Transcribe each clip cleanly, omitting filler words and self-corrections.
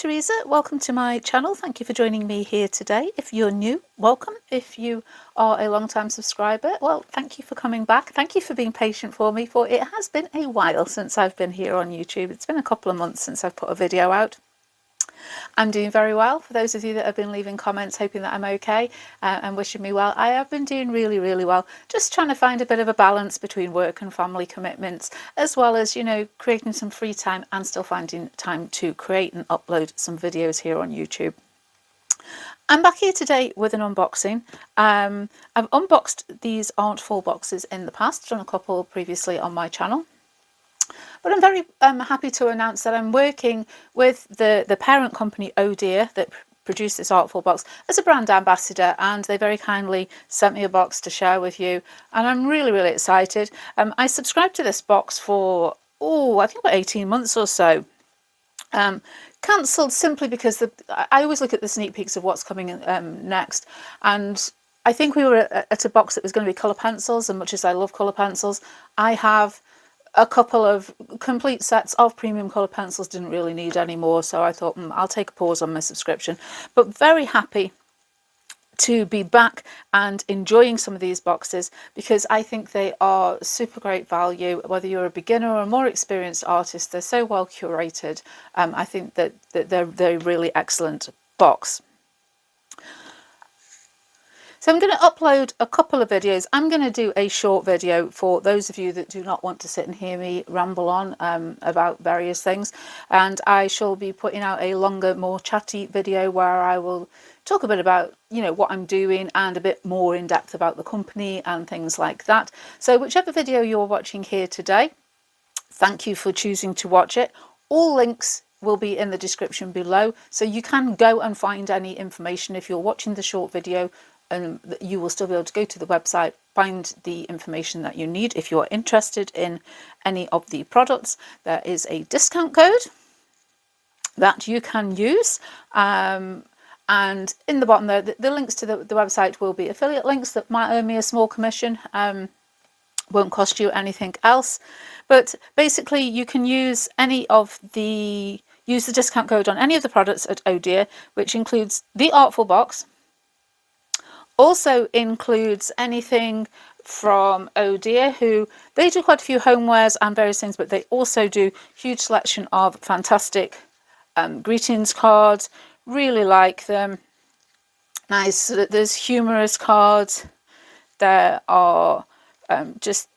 Teresa, welcome to my channel. Thank you for joining me here today. If you're new, welcome. If you are a long-time subscriber, well, thank you for coming back. Thank you for being patient for me, for it has been a while since I've been here on YouTube. It's been a couple of months since I've put a video out. I'm doing very well. For those of you that have been leaving comments hoping that I'm okay and wishing me well, I have been doing really well. Just trying to find a bit of a balance between work and family commitments, as well as, you know, creating some free time and still finding time to create and upload some videos here on YouTube. I'm back here today with an unboxing. I've unboxed these Artful boxes in the past, done a couple previously on my channel. But I'm very happy to announce that I'm working with the parent company Ohh Deer that produced this Artful box as a brand ambassador, and they very kindly sent me a box to share with you, and I'm really excited. I subscribed to this box for, I think about 18 months or so. Cancelled simply because I always look at the sneak peeks of what's coming next, and I think we were at a box that was going to be colour pencils, and much as I love colour pencils, I have a couple of complete sets of premium colour pencils, didn't really need any more, so I thought I'll take a pause on my subscription. But very happy to be back and enjoying some of these boxes, because I think they are super great value. Whether you're a beginner or a more experienced artist, they're so well curated. I think that they're really excellent box. So I'm going to upload a couple of videos. I'm going to do a short video for those of you that do not want to sit and hear me ramble on about various things. And I shall be putting out a longer, more chatty video where I will talk a bit about, you know, what I'm doing and a bit more in depth about the company and things like that. So whichever video you're watching here today, thank you for choosing to watch it. All links will be in the description below, so you can go and find any information if you're watching the short video. And you will still be able to go to the website, find the information that you need. If you're interested in any of the products, there is a discount code that you can use. And in the bottom there, the links to the website will be affiliate links that might earn me a small commission. Won't cost you anything else. But basically, you can use the discount code on any of the products at Ohh Deer, which includes the Artful box. Also includes anything from Ohh Deer, who they do quite a few homewares and various things, but they also do huge selection of fantastic greetings cards. Really like them. Nice. There's humorous cards. There are just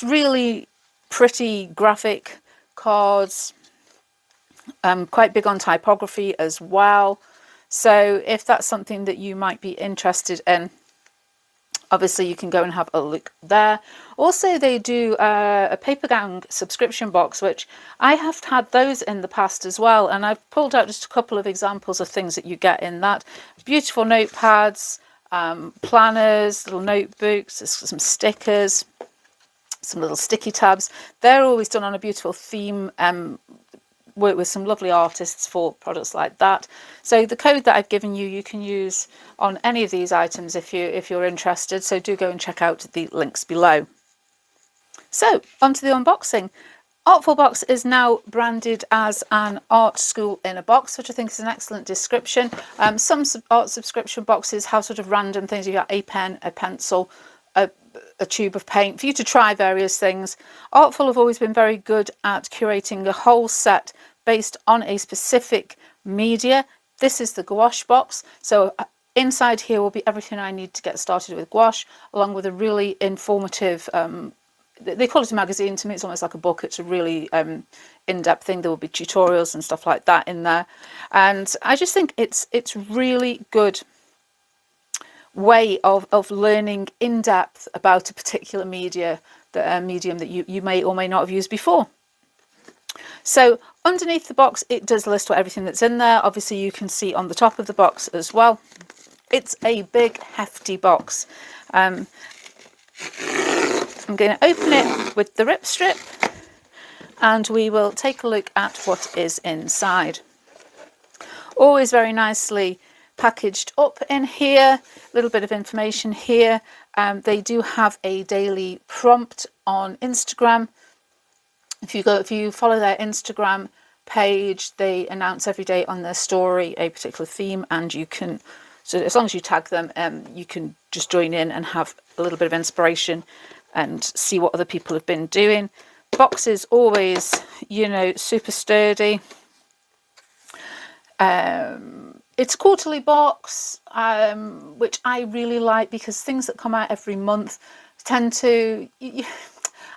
really pretty graphic cards. Quite big on typography as well. So if that's something that you might be interested in, obviously you can go and have a look there. Also, they do a paper gang subscription box, which I have had those in the past as well. And I've pulled out just a couple of examples of things that you get in that. Beautiful notepads, planners, little notebooks, some stickers, some little sticky tabs. They're always done on a beautiful theme. Work with some lovely artists for products like that. So the code that I've given you, you can use on any of these items if you're interested. So do go and check out the links below. So on to the unboxing. Artful Box is now branded as an art school in a box, which I think is an excellent description. Some art subscription boxes have sort of random things. You got a pen, a pencil, a tube of paint for you to try various things. Artful have always been very good at curating a whole set based on a specific media. This is the gouache box, so inside here will be everything I need to get started with gouache, along with a really informative, they call it a magazine. To me it's almost like a book. It's a really in-depth thing. There will be tutorials and stuff like that in there, and I just think it's really good way of learning in depth about a particular medium that you may or may not have used before. So underneath the box, it does list everything that's in there. Obviously you can see on the top of the box as well. It's a big hefty box. I'm going to open it with the rip strip and we will take a look at what is inside. Always very nicely packaged up in here. A little bit of information here. They do have a daily prompt on Instagram. If you follow their Instagram page. They announce every day on their story a particular theme, and you can, so as long as you tag them, you can just join in and have a little bit of inspiration and see what other people have been doing. Box is always, you know, super sturdy. It's a quarterly box, which I really like, because things that come out every month tend to,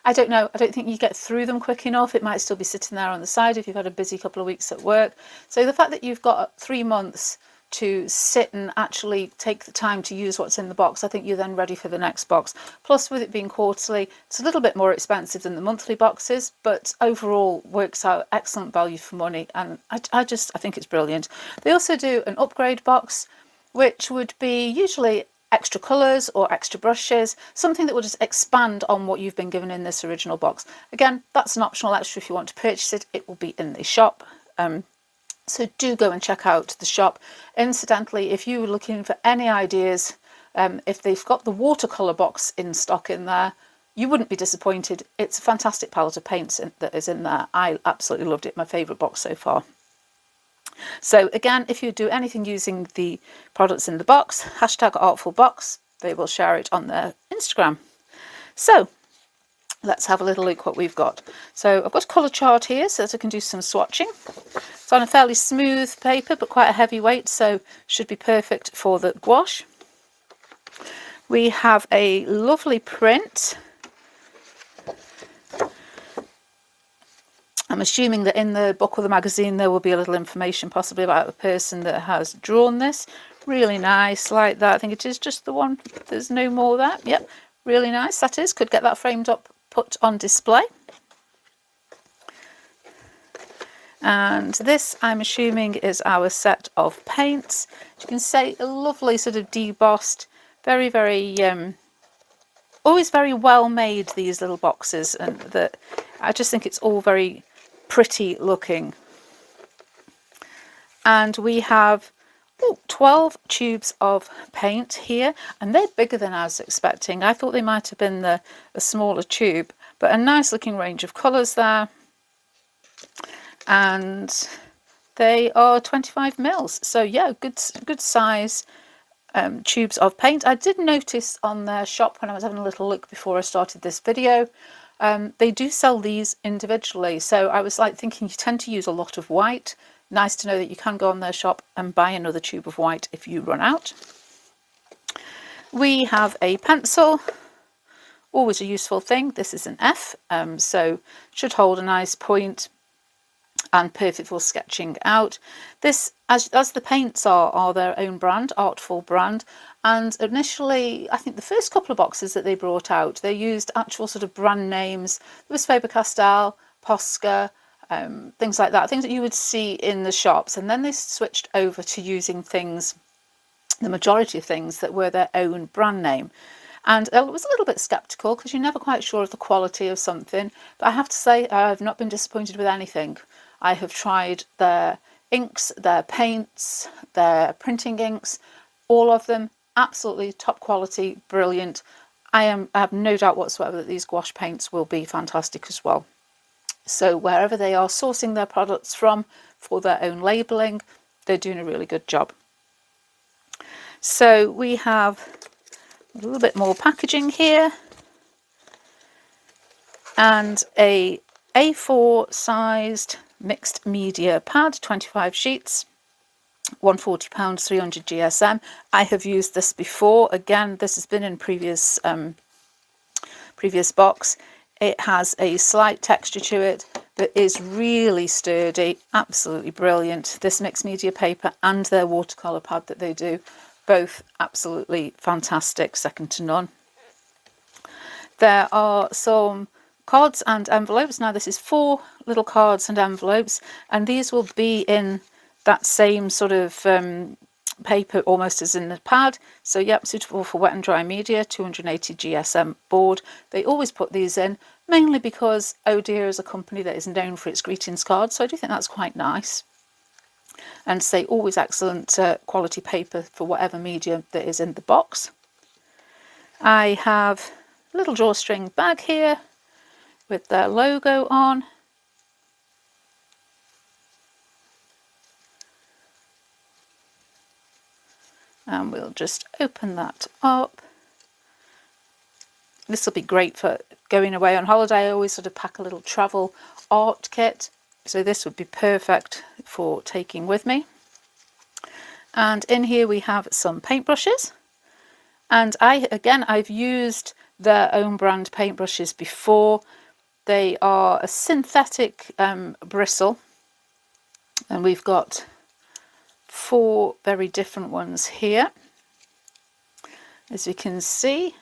I don't know, I don't think you get through them quick enough. It might still be sitting there on the side if you've had a busy couple of weeks at work. So the fact that you've got 3 months to sit and actually take the time to use what's in the box, I think you're then ready for the next box. Plus, with it being quarterly, it's a little bit more expensive than the monthly boxes, but overall works out excellent value for money, and I think it's brilliant. They also do an upgrade box, which would be usually extra colours or extra brushes, something that will just expand on what you've been given in this original box. Again, that's an optional extra if you want to purchase it. It will be in the shop. So do go and check out the shop. Incidentally, if you were looking for any ideas, if they've got the watercolour box in stock in there, you wouldn't be disappointed. It's a fantastic palette of paints that is in there. I absolutely loved it. My favourite box so far. So again, if you do anything using the products in the box, hashtag Artful Box, they will share it on their Instagram. So let's have a little look what we've got. So I've got a colour chart here so that I can do some swatching. It's on a fairly smooth paper, but quite a heavy weight, so should be perfect for the gouache. We have a lovely print. I'm assuming that in the book or the magazine there will be a little information possibly about the person that has drawn this. Really nice, like that. I think it is just the one. There's no more there. Yep, really nice. That is. Could get that framed up, put on display. And this, I'm assuming, is our set of paints. As you can see, a lovely sort of debossed, very, very, always very well made, these little boxes, and that I just think it's all very pretty looking. And we have 12 tubes of paint here, and they're bigger than I was expecting. I thought they might have been a smaller tube, but a nice looking range of colours there. And they are 25 mils, so yeah, good size tubes of paint. I did notice on their shop when I was having a little look before I started this video, they do sell these individually, so I was like thinking you tend to use a lot of white. Nice to know that you can go on their shop and buy another tube of white if you run out. We have a pencil, always a useful thing. This is an F, so should hold a nice point and perfect for sketching out. This, as the paints are their own brand, Artful brand, and initially I think the first couple of boxes that they brought out, they used actual sort of brand names. There was Faber-Castell, Posca, things like that, things that you would see in the shops, and then they switched over to using things, the majority of things, that were their own brand name. And I was a little bit sceptical because you're never quite sure of the quality of something, but I have to say I've not been disappointed with anything. I have tried their inks, their paints, their printing inks, all of them absolutely top quality, brilliant. I have no doubt whatsoever that these gouache paints will be fantastic as well. So wherever they are sourcing their products from for their own labelling, they're doing a really good job. So we have a little bit more packaging here, and a A4 sized mixed media pad, 25 sheets, £140, 300 GSM. I have used this before. Again, this has been in previous box. It has a slight texture to it that is really sturdy, absolutely brilliant. This mixed media paper and their watercolour pad that they do, both absolutely fantastic, second to none. There are some cards and envelopes. Now this is 4 little cards and envelopes, and these will be in that same sort of paper almost as in the pad. So yep, suitable for wet and dry media, 280 GSM board. They always put these in, mainly because Oh Deer is a company that is known for its greetings cards, so I do think that's quite nice. And say always excellent quality paper for whatever medium that is in the box. I have a little drawstring bag here with their logo on. And we'll just open that up. This will be great for going away on holiday. I always sort of pack a little travel art kit, so this would be perfect for taking with me. And in here we have some paintbrushes, and I've used their own brand paintbrushes before. They are a synthetic bristle, and we've got 4 very different ones here, as you can see.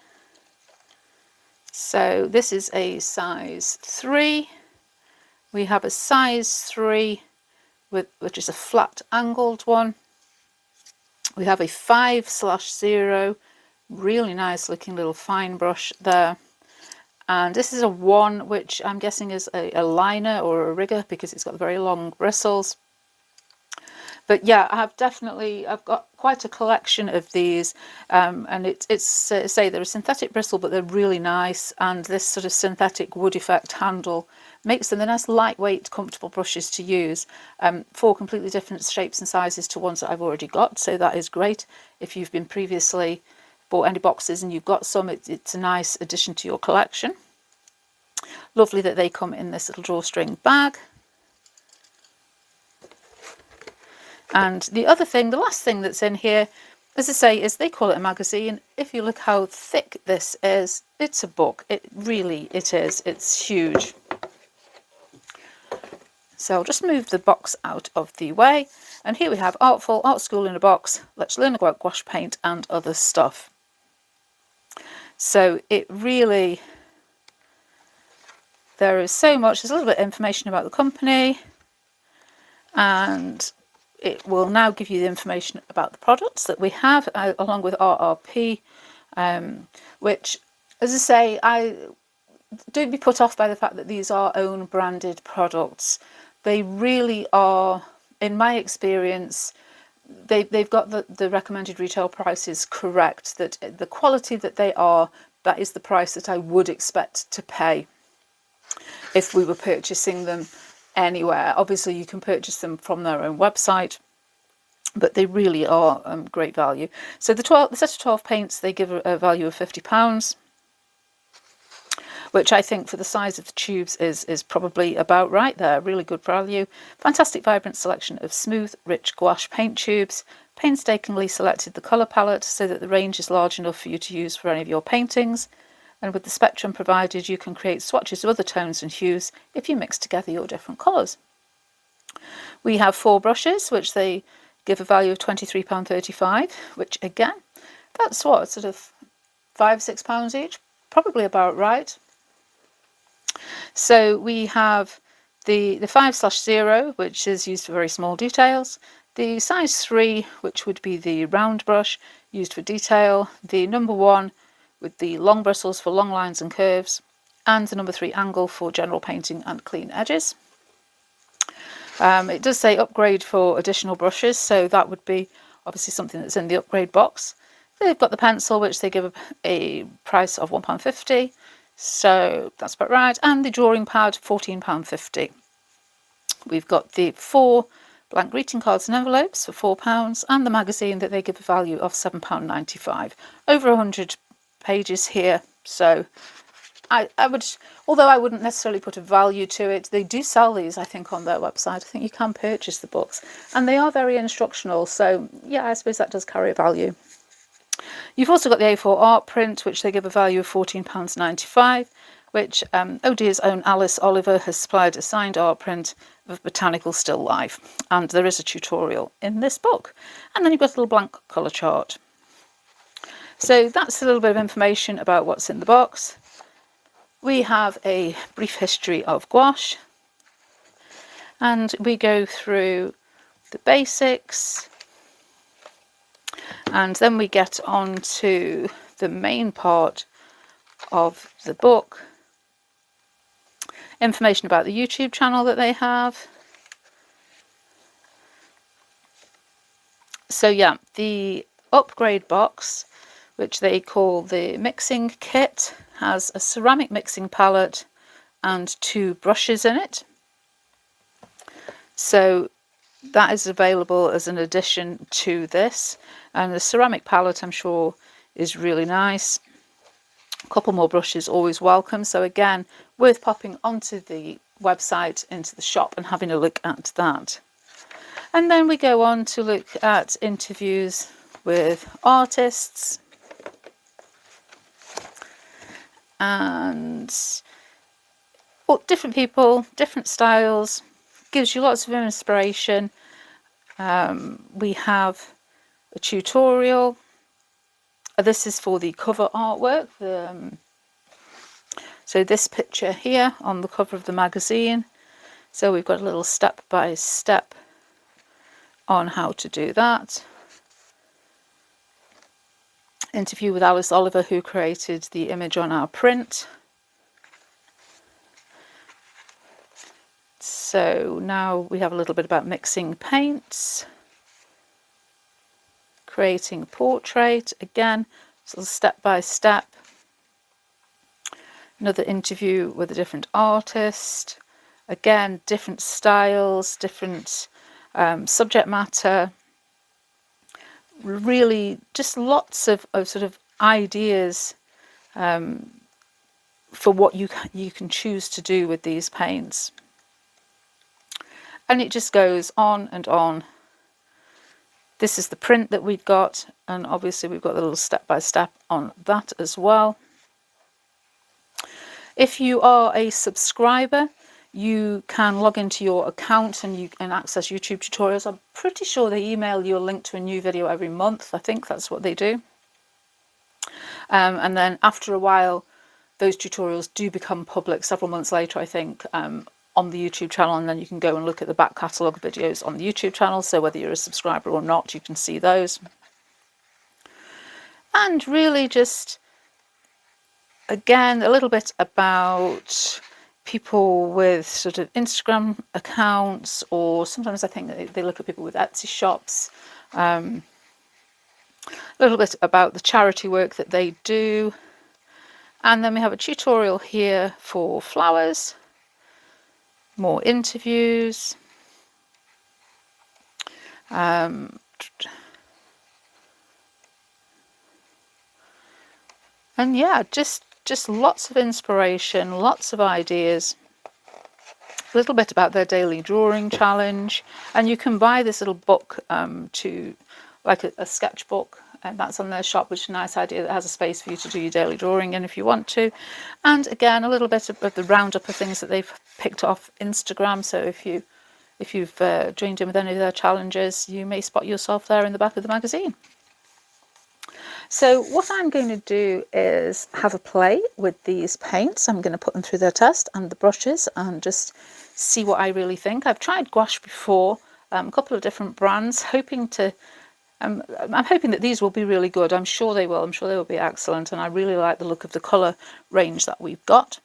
So this is a size 3. We have a size 3 which is a flat angled one. We have a 5/0, really nice looking little fine brush there. And this is a 1, which I'm guessing is a liner or a rigger because it's got very long bristles. But yeah, I've got quite a collection of these, and it's say they're a synthetic bristle, but they're really nice, and this sort of synthetic wood effect handle makes them a nice lightweight, comfortable brushes to use. 4 completely different shapes and sizes to ones that I've already got, so that is great. If you've been previously bought any boxes and you've got some, it's a nice addition to your collection. Lovely that they come in this little drawstring bag. And the last thing that's in here, as I say, is they call it a magazine. If you look how thick this is, it's a book. It is. It's huge. So I'll just move the box out of the way. And here we have Artful, Art School in a Box, Let's Learn About Gouache Paint and Other Stuff. So it really, there is so much. There's a little bit of information about the company, and it will now give you the information about the products that we have, along with RRP, which, as I say, don't be put off by the fact that these are own branded products. They really are, in my experience, they've got the recommended retail prices correct, that the quality that they are, that is the price that I would expect to pay if we were purchasing them anywhere. Obviously you can purchase them from their own website, but they really are great value. So the set of 12 paints, they give a value of £50, which I think for the size of the tubes is probably about right there. Really good value. Fantastic vibrant selection of smooth, rich gouache paint tubes. Painstakingly selected the colour palette so that the range is large enough for you to use for any of your paintings. And with the spectrum provided, you can create swatches of other tones and hues if you mix together your different colours. We have 4 brushes, which they give a value of £23.35, which again, that's what, sort of £5–6 each, probably about right. So we have the 5/0, which is used for very small details, the size 3, which would be the round brush used for detail, the number 1 with the long bristles for long lines and curves, and the number 3 angle for general painting and clean edges. It does say upgrade for additional brushes, so that would be obviously something that's in the upgrade box. They've got the pencil, which they give a price of £1.50, so that's about right, and the drawing pad, £14.50. We've got the 4 blank greeting cards and envelopes for £4, and the magazine that they give a value of £7.95. Over 100 pages here, so I would, although I wouldn't necessarily put a value to it, they do sell these, I think, on their website. I think you can purchase the books, and they are very instructional, so yeah, I suppose that does carry a value. You've also got the A4 art print, which they give a value of £14.95, which Ohh Deer's own Alice Oliver has supplied a signed art print of botanical still life, and there is a tutorial in this book. And then you've got a little blank colour chart. So that's a little bit of information about what's in the box. We have a brief history of gouache, and we go through the basics, and then we get on to the main part of the book. Information about the YouTube channel that they have. So yeah, the upgrade box, which they call the mixing kit, has a ceramic mixing palette and 2 brushes in it. So that is available as an addition to this. And the ceramic palette, I'm sure, is really nice. A couple more brushes always welcome. So again, worth popping onto the website, into the shop, and having a look at that. And then we go on to look at interviews with artists. And different people, different styles, gives you lots of inspiration. We have a tutorial. This is for the cover artwork. So this picture here on the cover of the magazine. So we've got a little step-by-step on how to do that. Interview with Alice Oliver, who created the image on our print. So now we have a little bit about mixing paints, creating a portrait, again, sort of step by step. Another interview with a different artist, again, different styles, different subject matter, really just lots of sort of ideas for what you can choose to do with these paints. And it just goes on and on. This is the print that we've got, and obviously we've got the little step-by-step on that as well. If you are a subscriber, you can log into your account and you can access YouTube tutorials. I'm pretty sure they email you a link to a new video every month. I think that's what they do. And then after a while, those tutorials do become public several months later, I think, on the YouTube channel, and then you can go and look at the back catalogue videos on the YouTube channel, so whether you're a subscriber or not, you can see those. And really just, again, a little bit about people with sort of Instagram accounts, or sometimes I think they look at people with Etsy shops. A little bit about the charity work that they do. And then we have a tutorial here for flowers. More interviews. And yeah, just lots of inspiration, lots of ideas. A little bit about their daily drawing challenge, and you can buy this little book to like a sketchbook, and that's on their shop, which is a nice idea that has a space for you to do your daily drawing in if you want to. And again, a little bit of the roundup of things that they've picked off Instagram. So if you've joined in with any of their challenges, you may spot yourself there in the back of the magazine. So what I'm going to do is have a play with these paints. I'm going to put them through their test and the brushes and just see what I really think. I've tried gouache before, a couple of different brands, hoping to I'm hoping that these will be really good. I'm sure they will. I'm sure they will be excellent. And I really like the look of the colour range that we've got.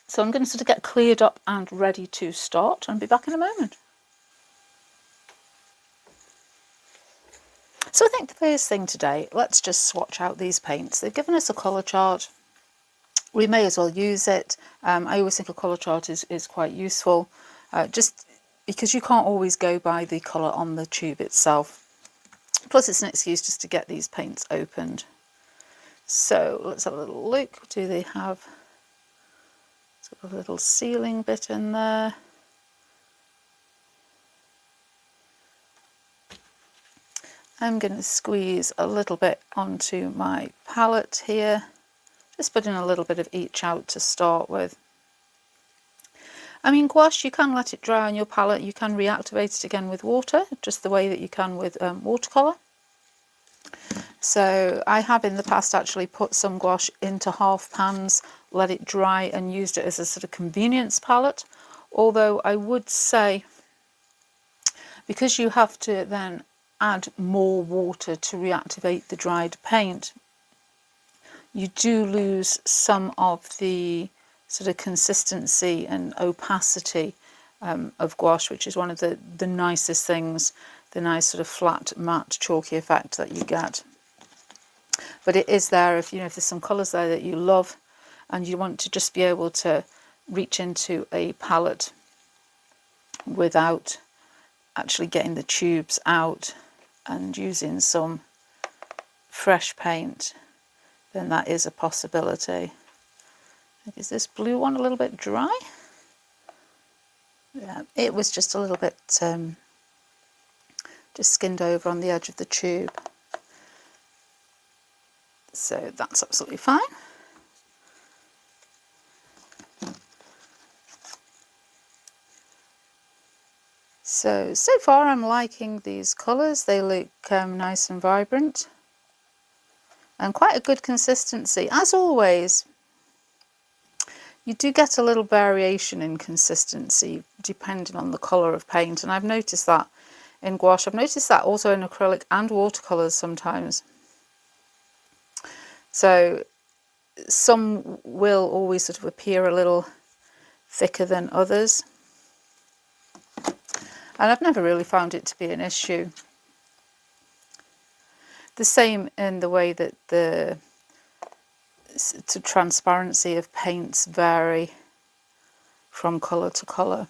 So I'm going to sort of get cleared up and ready to start, and be back in a moment. So I think the first thing today, let's just swatch out these paints. They've given us a colour chart. We may as well use it. I always think a colour chart is quite useful, just because you can't always go by the colour on the tube itself. Plus it's an excuse just to get these paints opened. So let's have a little look. Do they have a little sealing bit in there? I'm going to squeeze a little bit onto my palette here. Just putting a little bit of each out to start with. I mean, gouache, you can let it dry on your palette. You can reactivate it again with water, just the way that you can with watercolour. So I have in the past actually put some gouache into half pans, let it dry, and used it as a sort of convenience palette. Although I would say, because you have to then add more water to reactivate the dried paint, you do lose some of the sort of consistency and opacity of gouache, which is one of the nicest things, the nice sort of flat, matte, chalky effect that you get. But it is there if if there's some colours there that you love and you want to just be able to reach into a palette without actually getting the tubes out and using some fresh paint, then that is a possibility. Is this blue one a little bit dry? Yeah, it was just a little bit just skinned over on the edge of the tube. So that's absolutely fine. So far I'm liking these colours. They look nice and vibrant and quite a good consistency. As always, you do get a little variation in consistency depending on the colour of paint, and I've noticed that in gouache. I've noticed that also in acrylic and watercolours sometimes. So some will always sort of appear a little thicker than others, and I've never really found it to be an issue. The same in the way that the transparency of paints vary from colour to colour.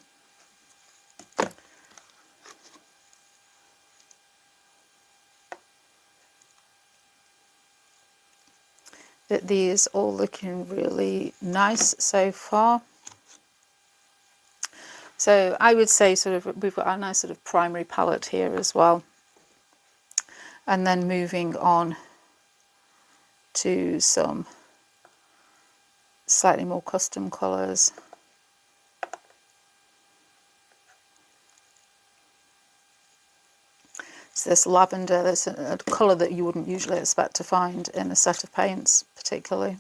But these all looking really nice so far. So I would say sort of we've got a nice sort of primary palette here as well. And then moving on to some slightly more custom colours. So this lavender, that's a colour that you wouldn't usually expect to find in a set of paints particularly.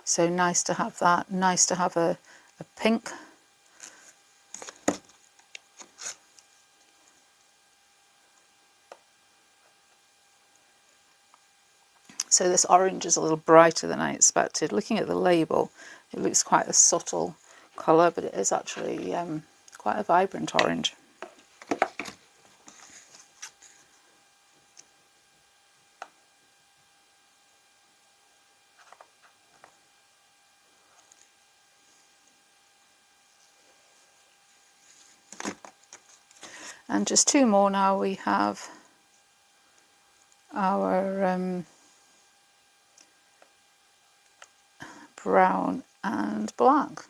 So nice to have that, nice to have a pink. So this orange is a little brighter than I expected. Looking at the label, it looks quite a subtle colour, but it is actually quite a vibrant orange. And just two more now. We have our brown and black.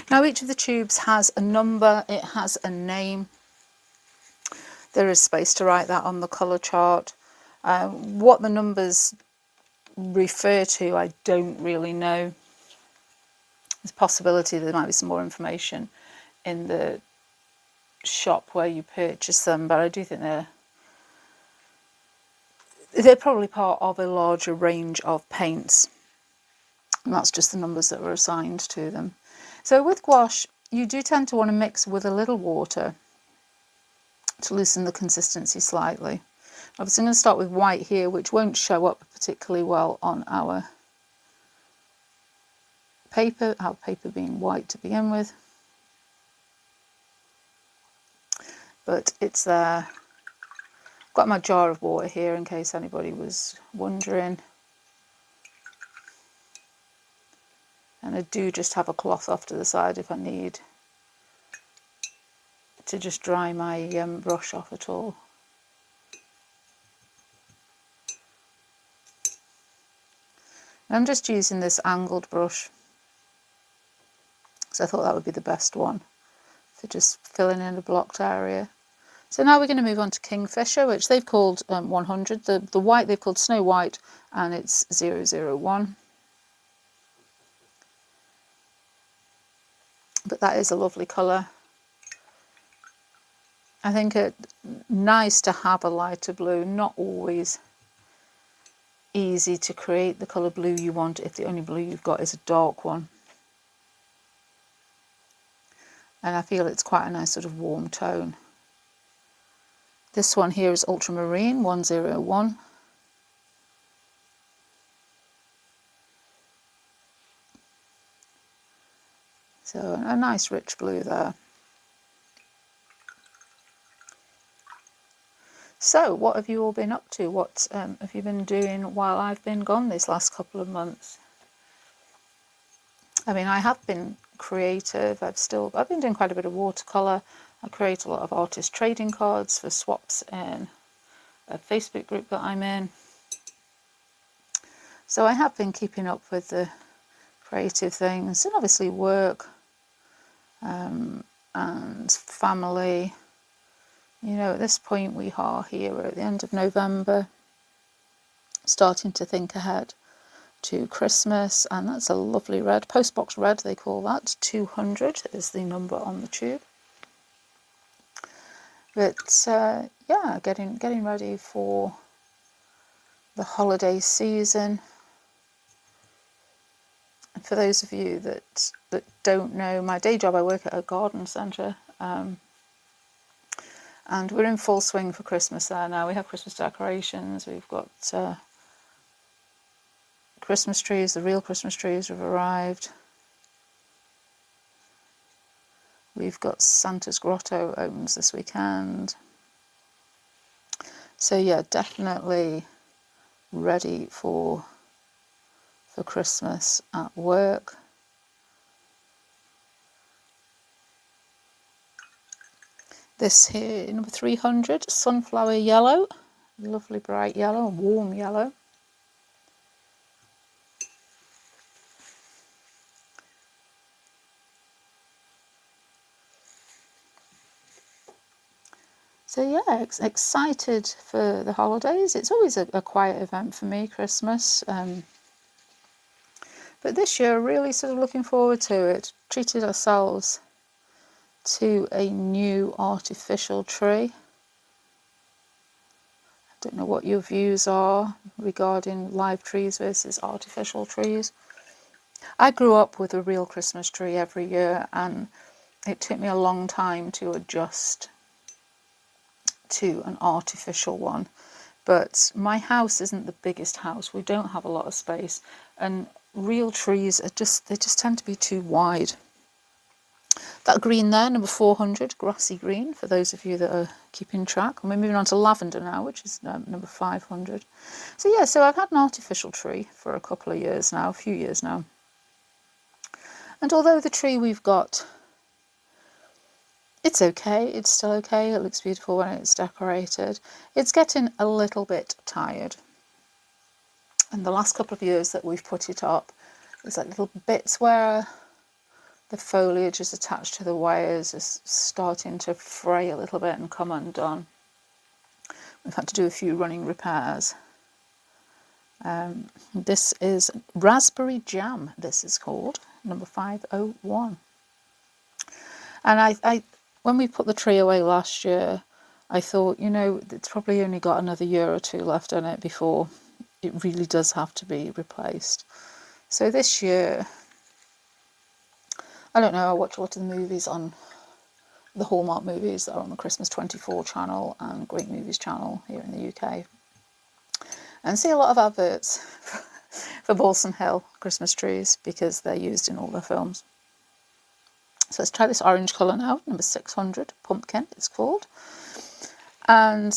Now each of the tubes has a number, it has a name. There is space to write that on the colour chart. What the numbers refer to, I don't really know. There's a possibility there might be some more information in the shop where you purchase them, but I do think they're probably part of a larger range of paints, and that's just the numbers that were assigned to them. So with gouache, you do tend to want to mix with a little water to loosen the consistency slightly. Obviously I'm going to start with white here, which won't show up particularly well on our paper being white to begin with. But it's there. I've got my jar of water here in case anybody was wondering. And I do just have a cloth off to the side if I need to just dry my brush off at all. I'm just using this angled brush, so I thought that would be the best one for just filling in a blocked area. So now we're going to move on to Kingfisher, which they've called 100. The white they've called Snow White, and it's 001. But that is a lovely colour. I think it's nice to have a lighter blue, not always easy to create the colour blue you want if the only blue you've got is a dark one. And I feel it's quite a nice sort of warm tone. This one here is Ultramarine 101. So a nice rich blue there. So what have you all been up to? What have you been doing while I've been gone this last couple of months? I mean, I have been creative. I've been doing quite a bit of watercolour. I create a lot of artist trading cards for swaps in a Facebook group that I'm in. So I have been keeping up with the creative things, and obviously work and family. You know, at this point we are here, we're at the end of November, starting to think ahead to Christmas, and that's a lovely red, postbox red they call that. 200 is the number on the tube. But yeah, getting ready for the holiday season. And for those of you that don't know, my day job, I work at a garden centre, and we're in full swing for Christmas there now. We have Christmas decorations, we've got Christmas trees, the real Christmas trees have arrived. We've got Santa's Grotto opens this weekend. So yeah, definitely ready for Christmas at work. This here, number 300, sunflower yellow, lovely bright yellow, warm yellow. So yeah, excited for the holidays. It's always a quiet event for me, Christmas. But this year, really sort of looking forward to it. Treated ourselves to a new artificial tree. I don't know what your views are regarding live trees versus artificial trees. I grew up with a real Christmas tree every year, and it took me a long time to adjust to an artificial one. But my house isn't the biggest house. We don't have a lot of space, and real trees are they just tend to be too wide. That green there, number 400, grassy green, for those of you that are keeping track. And we're moving on to lavender now, which is number 500. So yeah, so I've had an artificial tree for a couple of years now, a few years now. And although the tree we've got, it's okay, it's still okay, it looks beautiful when it's decorated, it's getting a little bit tired. And the last couple of years that we've put it up, there's like little bits where the foliage is attached to the wires is starting to fray a little bit and come undone. We've had to do a few running repairs. This is Raspberry Jam, this is called, number 501. And I when we put the tree away last year, I thought, you know, it's probably only got another year or two left on it before it really does have to be replaced. So this year, I don't know, I watch a lot of the movies on the Hallmark movies that are on the Christmas 24 channel and Great Movies channel here in the UK, and see a lot of adverts for Balsam Hill Christmas trees because they're used in all their films. So let's try this orange colour now, number 600, Pumpkin it's called. And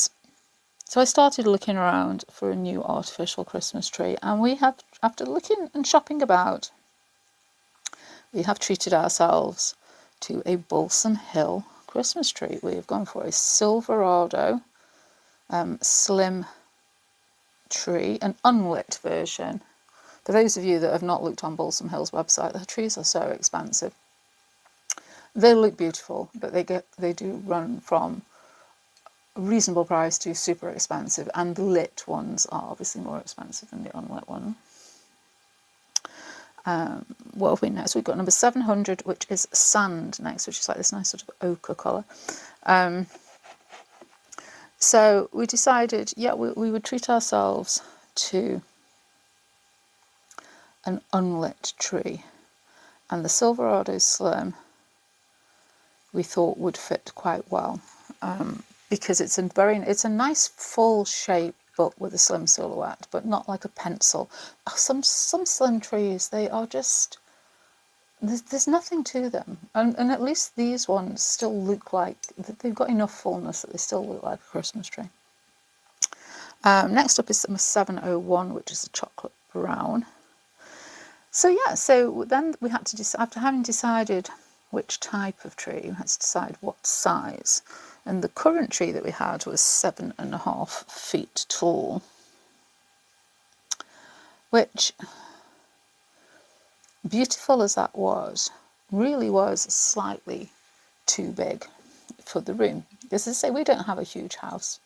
so I started looking around for a new artificial Christmas tree, and we have, after looking and shopping about, we have treated ourselves to a Balsam Hill Christmas tree. We have gone for a Silverado slim tree, an unlit version. For those of you that have not looked on Balsam Hill's website, the trees are so expensive. They look beautiful, but they do run from a reasonable price to super expensive, and the lit ones are obviously more expensive than the unlit one. What have we next? We've got number 700, which is Sand next, which is like this nice sort of ochre colour. So we decided, yeah, we would treat ourselves to an unlit tree, and the Silverado Slim we thought would fit quite well, because it's a nice full shape, but with a slim silhouette, but not like a pencil. Some slim trees, they are just there's nothing to them, and at least these ones still look like they've got enough fullness that they still look like a Christmas tree. Next up is number 701, which is a chocolate brown. So yeah, so then we had to decide, after having decided which type of tree, we had to decide what size. And the current tree that we had was 7.5 feet tall, which, beautiful as that was, really was slightly too big for the room. As I say, we don't have a huge house,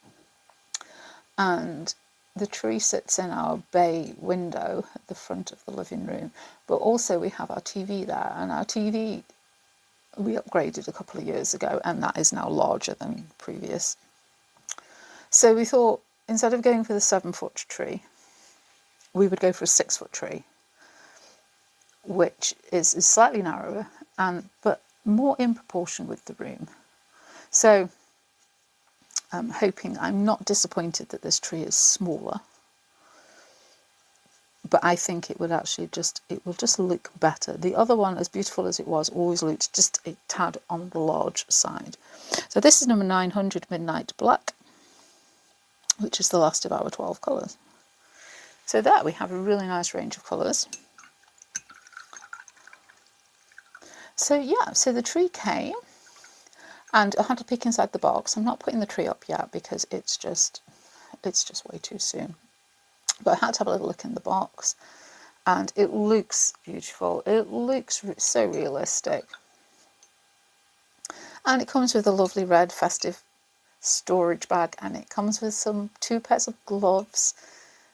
and the tree sits in our bay window at the front of the living room, but also we have our TV there, and our TV we upgraded a couple of years ago, and that is now larger than previous. So we thought, instead of going for the 7-foot tree, we would go for a 6-foot tree, which is slightly narrower but more in proportion with the room. So I'm hoping, I'm not disappointed that this tree is smaller, but I think it would actually it will just look better. The other one, as beautiful as it was, always looked just a tad on the large side. So this is number 900 Midnight Black, which is the last of our 12 colours. So there we have a really nice range of colours. So yeah, so the tree came, and I had to peek inside the box. I'm not putting the tree up yet because it's just way too soon. But I had to have a little look in the box, and it looks beautiful. It looks so realistic. And it comes with a lovely red festive storage bag, and it comes with 2 pairs of gloves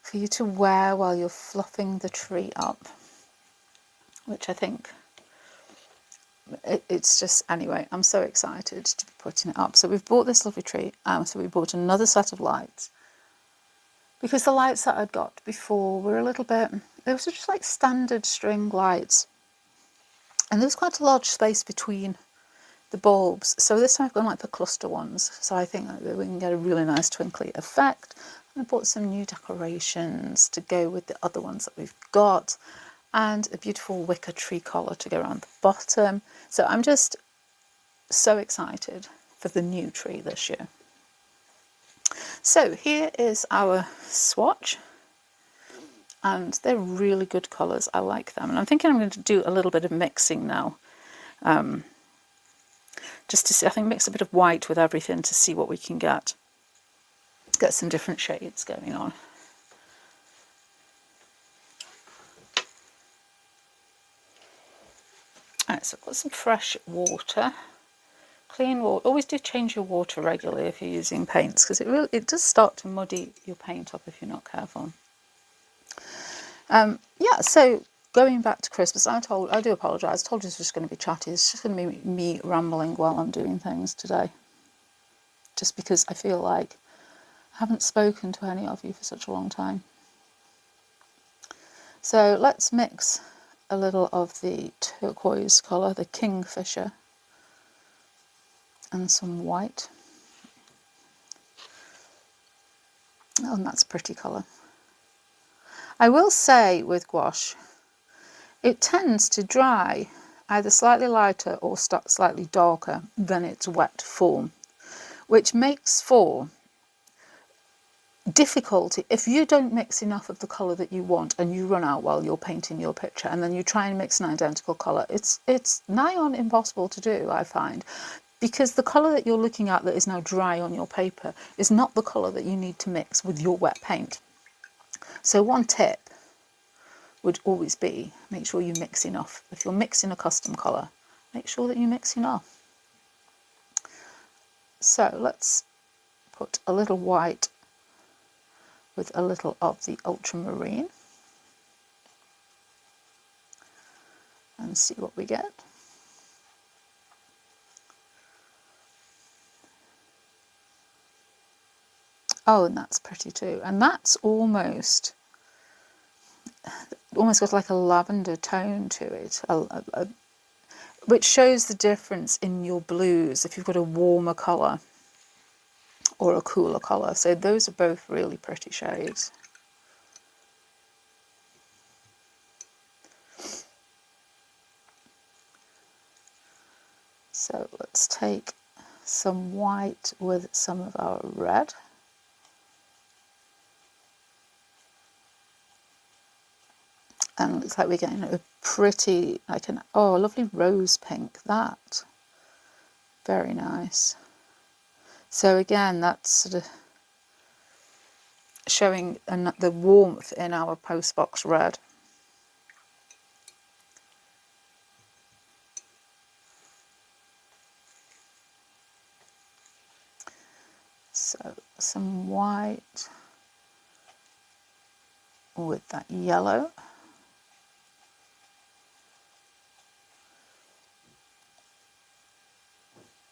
for you to wear while you're fluffing the tree up, which I think, it's just, anyway, I'm so excited to be putting it up. So we've bought this lovely tree, so we bought another set of lights, because the lights that I'd got before were a little bit, they were just like standard string lights, and there was quite a large space between the bulbs. So this time I've gone like the cluster ones, so I think that we can get a really nice twinkly effect. And I bought some new decorations to go with the other ones that we've got, and a beautiful wicker tree collar to go around the bottom. So I'm just so excited for the new tree this year. So here is our swatch, and they're really good colours. I like them, and I'm thinking I'm going to do a little bit of mixing now, just to see. I think mix a bit of white with everything to see what we can get some different shades going on. Alright, so I've got some fresh water, clean water. Always do change your water regularly if you're using paints, because it does start to muddy your paint up if you're not careful. Yeah, so going back to Christmas, I do apologise, I told you it's just going to be chatty. It's just going to be me rambling while I'm doing things today, just because I feel like I haven't spoken to any of you for such a long time. So let's mix a little of the turquoise colour, the Kingfisher, and some white. Oh, and that's a pretty colour. I will say with gouache, it tends to dry either slightly lighter or slightly darker than its wet form, which makes for difficulty if you don't mix enough of the colour that you want and you run out while you're painting your picture, and then you try and mix an identical colour. It's nigh on impossible to do, I find, because the colour that you're looking at that is now dry on your paper is not the colour that you need to mix with your wet paint. So one tip would always be, make sure you mix enough. If you're mixing a custom colour, make sure that you mix enough. So let's put a little white with a little of the ultramarine and see what we get. Oh, and that's pretty too. And that's almost got like a lavender tone to it, which shows the difference in your blues if you've got a warmer colour or a cooler colour. So those are both really pretty shades. So let's take some white with some of our red. And it looks like we're getting a pretty, like an, oh, a lovely rose pink. That, very nice. So again, that's sort of showing the warmth in our postbox red. So some white with that yellow.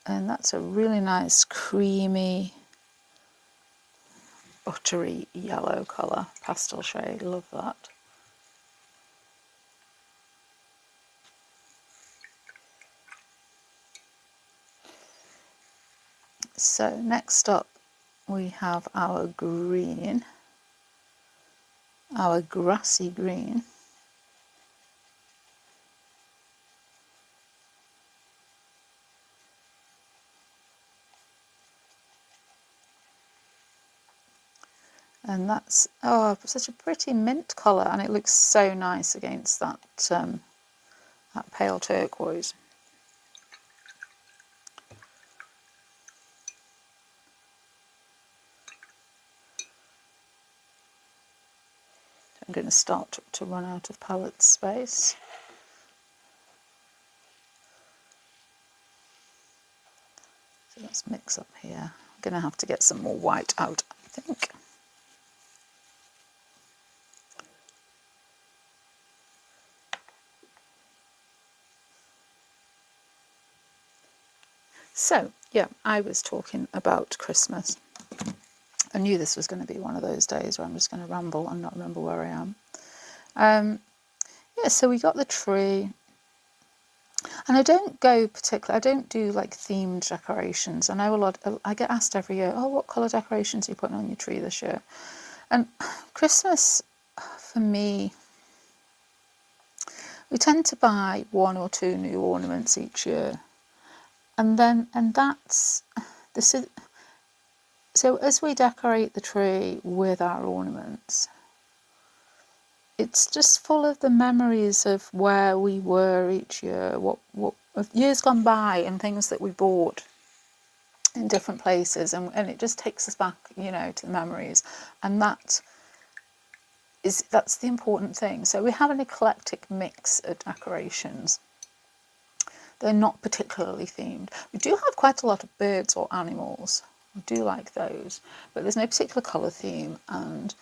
And that's a really nice creamy, buttery yellow colour, pastel shade, love that. So next up we have our green, our grassy green. And that's, oh, such a pretty mint colour, and it looks so nice against that, that pale turquoise. I'm going to start to run out of palette space. So let's mix up here. I'm going to have to get some more white out, I think. So, yeah, I was talking about Christmas. I knew this was going to be one of those days where I'm just going to ramble and not remember where I am. Yeah, so we got the tree. And I don't go particularly, I don't do like themed decorations. I know a lot, I get asked every year, oh, what colour decorations are you putting on your tree this year? And Christmas, for me, we tend to buy 1 or 2 new ornaments each year. And that's, this is, so as we decorate the tree with our ornaments, it's just full of the memories of where we were each year, what of years gone by and things that we bought in different places, and it just takes us back, you know, to the memories. And that's the important thing. So we have an eclectic mix of decorations. They're not particularly themed. We do have quite a lot of birds or animals. I do like those, but there's no particular colour theme, and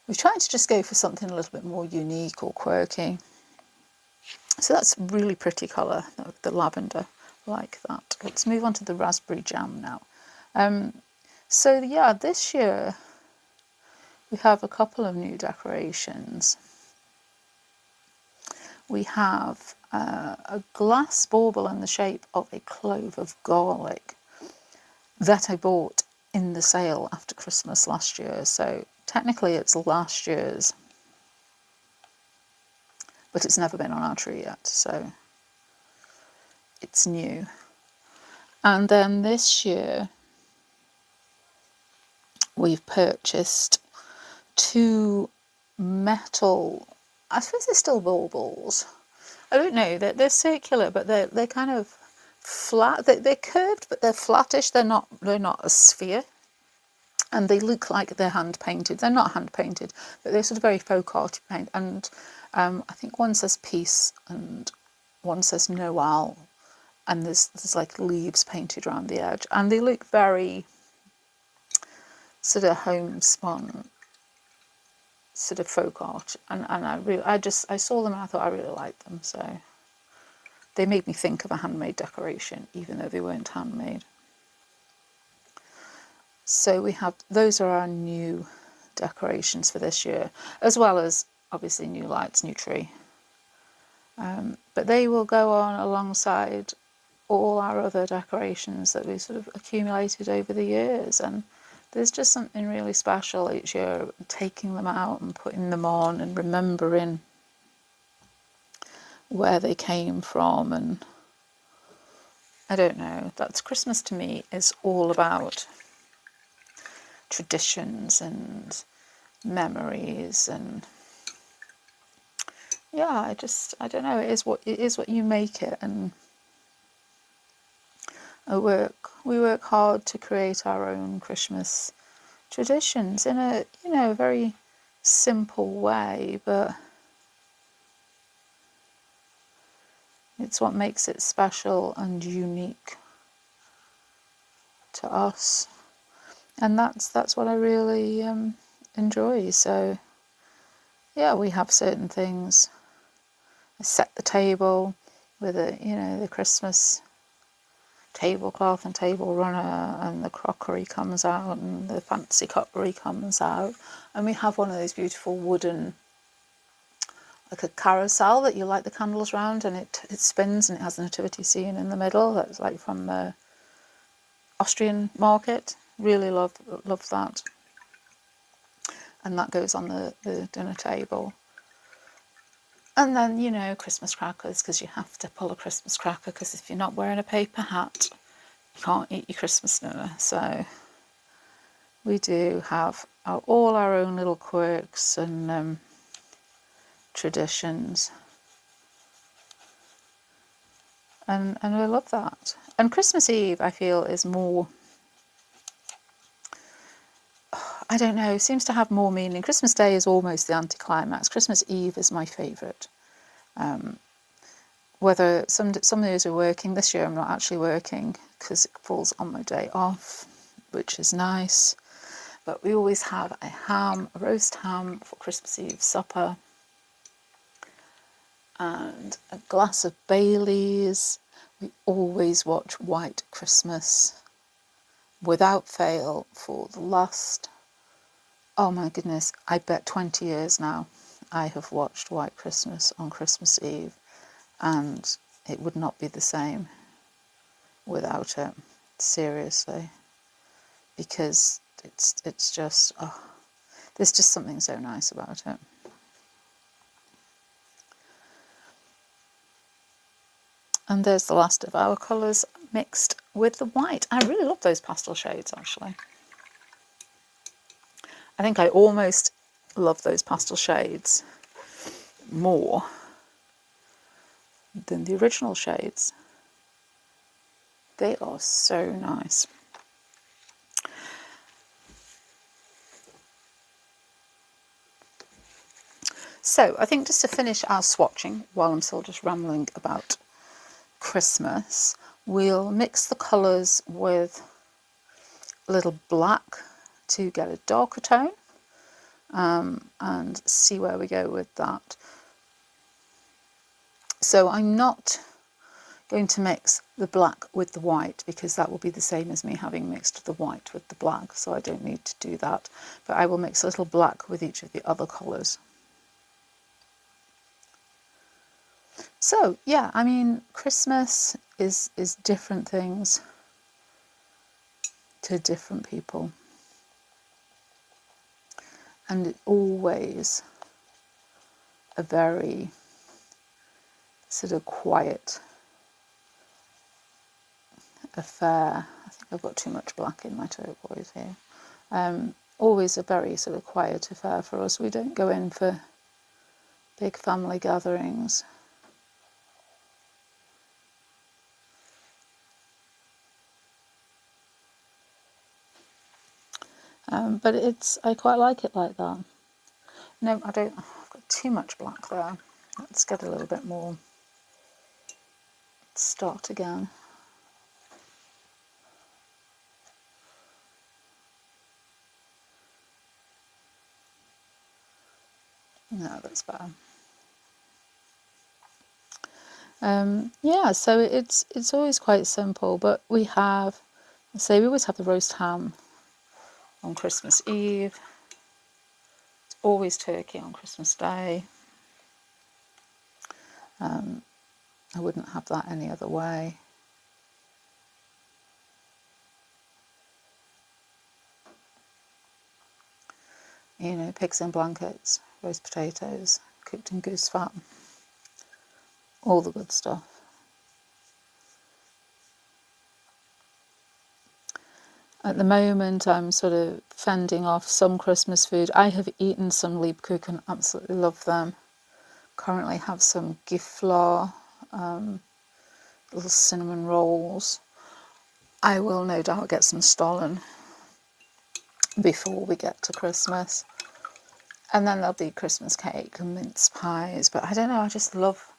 we're trying to just go for something a little bit more unique or quirky. So that's really pretty colour, the lavender, like that. Let's move on to the raspberry jam now. So yeah, this year we have a couple of new decorations. We have a glass bauble in the shape of a clove of garlic that I bought in the sale after Christmas last year. So technically it's last year's, but it's never been on our tree yet, so it's new. And then this year we've purchased 2 metal, I suppose they're still baubles. I don't know, they're circular, but they're kind of flat. They're curved, but they're flattish. They're not a sphere. And they look like they're hand painted. They're not hand painted, but they're sort of very folk arty paint. And I think one says peace and one says Noel, and there's like leaves painted around the edge, and they look very sort of homespun, sort of folk art. And I saw them and I thought I really liked them. So they made me think of a handmade decoration, even though they weren't handmade. So we have, those are our new decorations for this year, as well as obviously new lights, new tree. But they will go on alongside all our other decorations that we sort of accumulated over the years. And there's just something really special each year, taking them out and putting them on and remembering where they came from and I don't know, that's Christmas to me is all about traditions and memories, and yeah, I don't know, it is what you make it. And we work hard to create our own Christmas traditions in a, you know, very simple way, but it's what makes it special and unique to us. And that's what I really enjoy. So yeah, we have certain things. I set the table with a, you know, the Christmas tablecloth and table runner, and the crockery comes out and the fancy cutlery comes out, and we have one of those beautiful wooden, like a carousel that you light the candles round, and it spins, and it has the nativity scene in the middle. That's like from the Austrian market. Really love that. And that goes on the dinner table. And then, you know, Christmas crackers, because you have to pull a Christmas cracker, because if you're not wearing a paper hat, you can't eat your Christmas dinner. So we do have all our own little quirks and traditions. And I love that. And Christmas Eve, I feel, is more, I don't know, seems to have more meaning. Christmas Day is almost the anticlimax. Christmas Eve is my favourite. Whether some days are working, this year I'm not actually working because it falls on my day off, which is nice. But we always have a roast ham for Christmas Eve supper, and a glass of Baileys. We always watch White Christmas without fail for the last, oh my goodness, I bet 20 years now I have watched White Christmas on Christmas Eve, and it would not be the same without it, seriously, because it's just, oh, there's just something so nice about it. And there's the last of our colours mixed with the white. I really love those pastel shades, actually. I think I almost love those pastel shades more than the original shades. They are so nice. So I think just to finish our swatching, while I'm still just rambling about Christmas, we'll mix the colours with a little black to get a darker tone, and see where we go with that. So I'm not going to mix the black with the white, because that will be the same as me having mixed the white with the black, so I don't need to do that. But I will mix a little black with each of the other colours. So yeah, I mean, Christmas is different things to different people, and it's always a very sort of quiet affair. I think I've got too much black in my turquoise here. Always a very sort of quiet affair for us. We don't go in for big family gatherings. But I quite like it like that. No, I don't, I've got too much black there. Let's get a little bit more. Start again. No, that's better. Yeah, so it's always quite simple, but we have, say, we always have the roast ham on Christmas Eve. It's always turkey on Christmas Day. I wouldn't have that any other way. You know, pigs in blankets, roast potatoes, cooked in goose fat, all the good stuff. At the moment I'm sort of fending off some Christmas food. I have eaten some Lebkuchen, absolutely love them. Currently have some Giflar, little cinnamon rolls. I will no doubt get some Stollen before we get to Christmas. And then there'll be Christmas cake and mince pies. But I don't know, I just love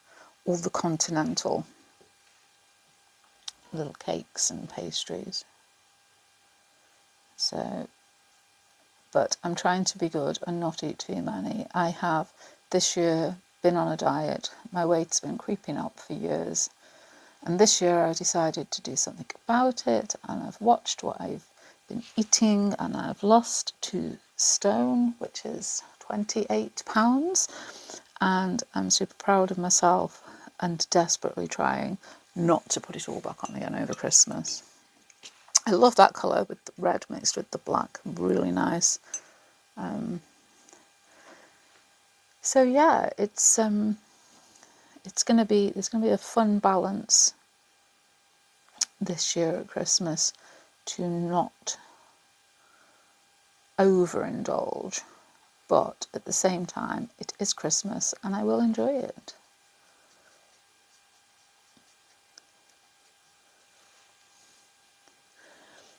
all the continental little cakes and pastries. So, but I'm trying to be good and not eat too many. I have this year been on a diet. My weight's been creeping up for years. And this year I decided to do something about it, and I've watched what I've been eating, and I've lost 2 stone, which is 28 pounds. And I'm super proud of myself and desperately trying not to put it all back on again over Christmas. I love that colour with the red mixed with the black, really nice. So yeah, it's gonna be a fun balance this year at Christmas to not overindulge, but at the same time it is Christmas and I will enjoy it.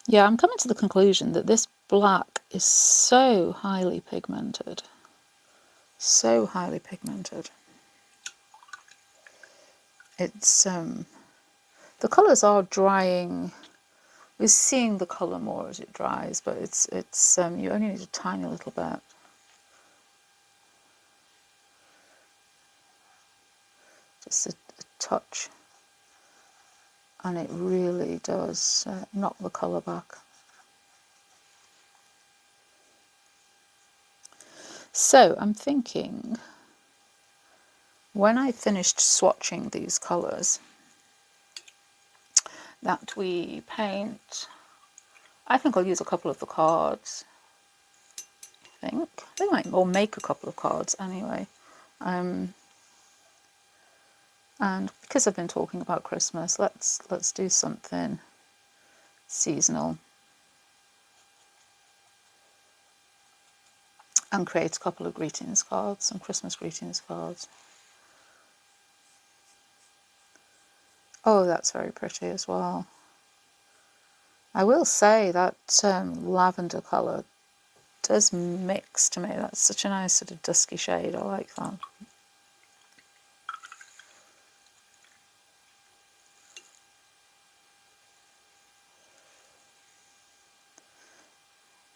Yeah, I'm coming to the conclusion that this black is so highly pigmented. So highly pigmented. It's the colours are drying. We're seeing the colour more as it dries, but it's you only need a tiny little bit. Just a touch, and it really does knock the colour back. So I'm thinking, when I finished swatching these colours, that we paint, I think I'll use a couple of the cards, I might, or make a couple of cards anyway. And because I've been talking about Christmas, let's do something seasonal and create a couple of greetings cards, some Christmas greetings cards. Oh, that's very pretty as well. I will say that lavender colour does mix to me. That's such a nice sort of dusky shade. I like that.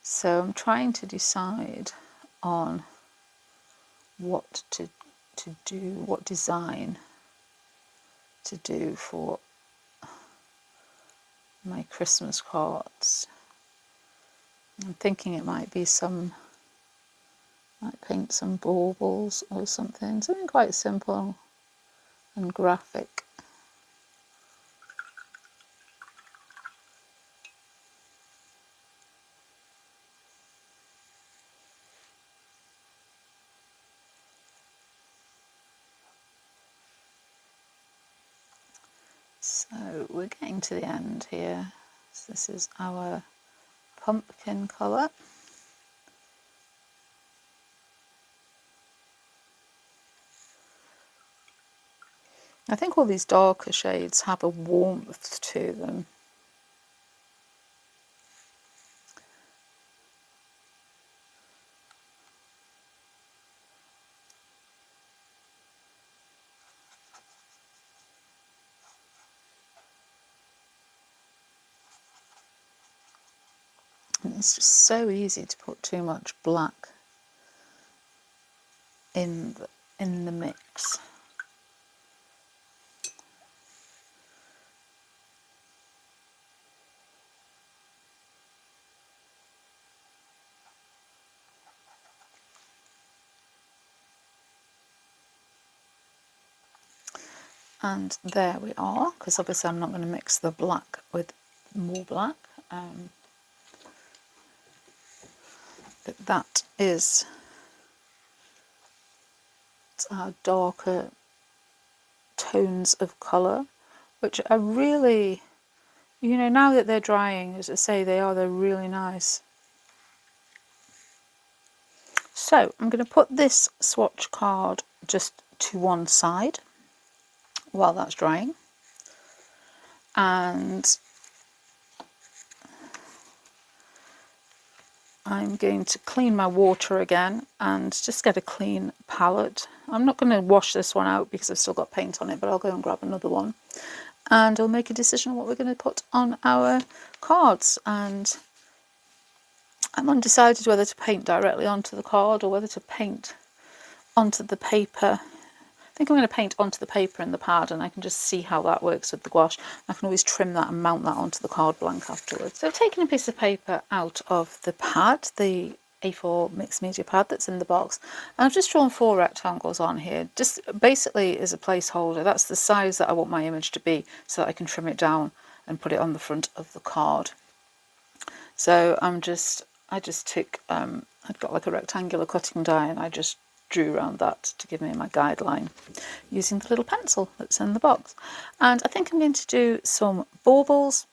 So I'm trying to decide on what to do, what design to do for my Christmas cards. I'm thinking it might be might paint some baubles or something quite simple and graphic. So we're getting to the end here. So this is our pumpkin colour. I think all these darker shades have a warmth to them. And it's just so easy to put too much black in the mix. And there we are, because obviously I'm not going to mix the black with more black. But that is our darker tones of colour, which I really You know, now that they're drying, as I say, they're really nice. So I'm going to put this swatch card just to one side while that's drying, and I'm going to clean my water again and just get a clean palette. I'm not going to wash this one out because I've still got paint on it, but I'll go and grab another one and I'll make a decision on what we're going to put on our cards. And I'm undecided whether to paint directly onto the card or whether to paint onto the paper. I think I'm going to paint onto the paper in the pad, and I can just see how that works with the gouache. I can always trim that and mount that onto the card blank afterwards. So I've taken a piece of paper out of the pad, the A4 mixed media pad that's in the box, and I've just drawn 4 rectangles on here, just basically as a placeholder. That's the size that I want my image to be, so that I can trim it down and put it on the front of the card. So I just took, I'd got like a rectangular cutting die, and I just drew around that to give me my guideline using the little pencil that's in the box. And I think I'm going to do some baubles.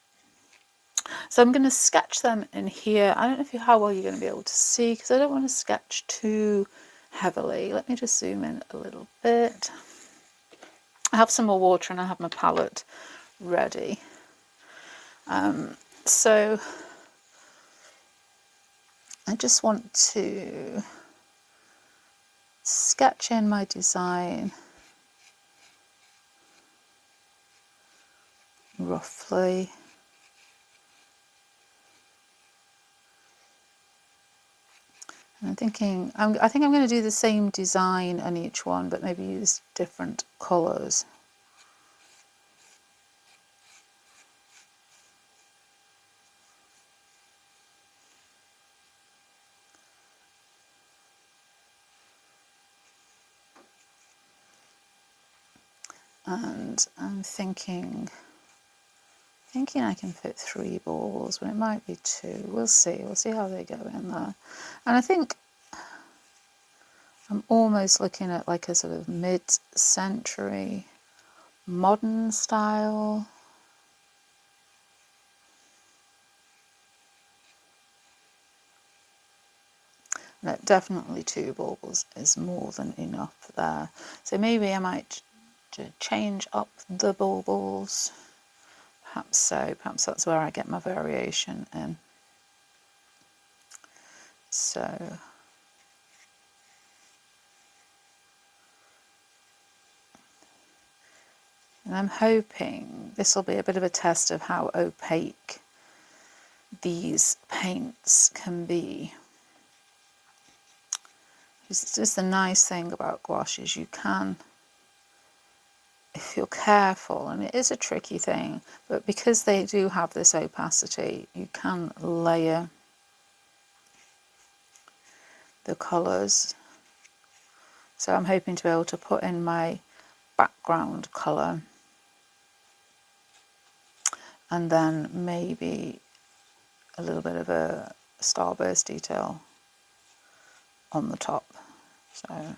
So I'm going to sketch them in here. I don't know how well you're going to be able to see, because I don't want to sketch too heavily. Let me just zoom in a little bit. I have some more water and I have my palette ready. So I just want to sketch in my design roughly. And I'm thinking, I think I'm going to do the same design on each one, but maybe use different colours. And I'm thinking I can fit 3 balls, but it might be 2. We'll see how they go in there. And I think I'm almost looking at like a sort of mid-century modern style. No, definitely 2 baubles is more than enough there. So maybe I might change up the baubles. Perhaps so. Perhaps that's where I get my variation in. So and I'm hoping this will be a bit of a test of how opaque these paints can be. It's just the nice thing about gouache is you can, if you're careful, and it is a tricky thing, but because they do have this opacity, you can layer the colours. So I'm hoping to be able to put in my background colour and then maybe a little bit of a starburst detail on the top. So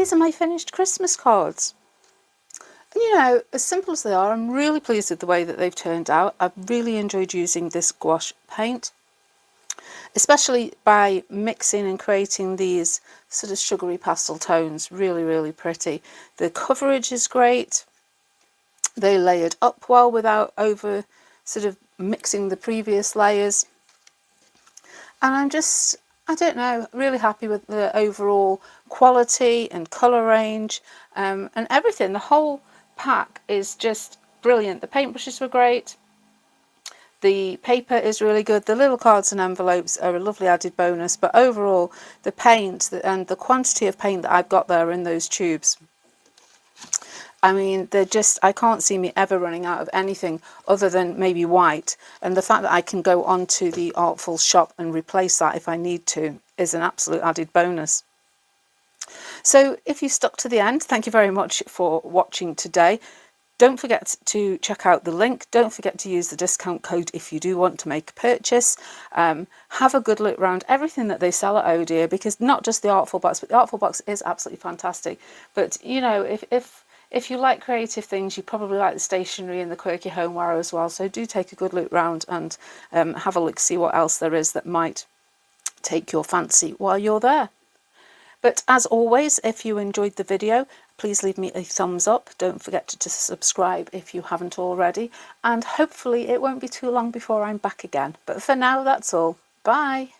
these are my finished Christmas cards. And, you know, as simple as they are, I'm really pleased with the way that they've turned out. I've really enjoyed using this gouache paint, especially by mixing and creating these sort of sugary pastel tones. Really, really pretty. The coverage is great. They layered up well without over sort of mixing the previous layers. And I'm just, I don't know, really happy with the overall quality and colour range and everything. The whole pack is just brilliant. The paintbrushes were great. The paper is really good. The little cards and envelopes are a lovely added bonus. But overall, the paint and the quantity of paint that I've got there in those tubes, I mean, they're just, I can't see me ever running out of anything other than maybe white. And the fact that I can go onto the Artful shop and replace that if I need to is an absolute added bonus. So if you stuck to the end, thank you very much for watching today. Don't forget to check out the link. Don't forget to use the discount code if you do want to make a purchase. Have a good look around everything that they sell at Ohh Deer, because not just the Artful Box, but the Artful Box is absolutely fantastic. But, you know, if you like creative things, you probably like the stationery and the quirky homeware as well. So do take a good look round and have a look, see what else there is that might take your fancy while you're there. But as always, if you enjoyed the video, please leave me a thumbs up. Don't forget to subscribe if you haven't already. And hopefully it won't be too long before I'm back again. But for now, that's all. Bye.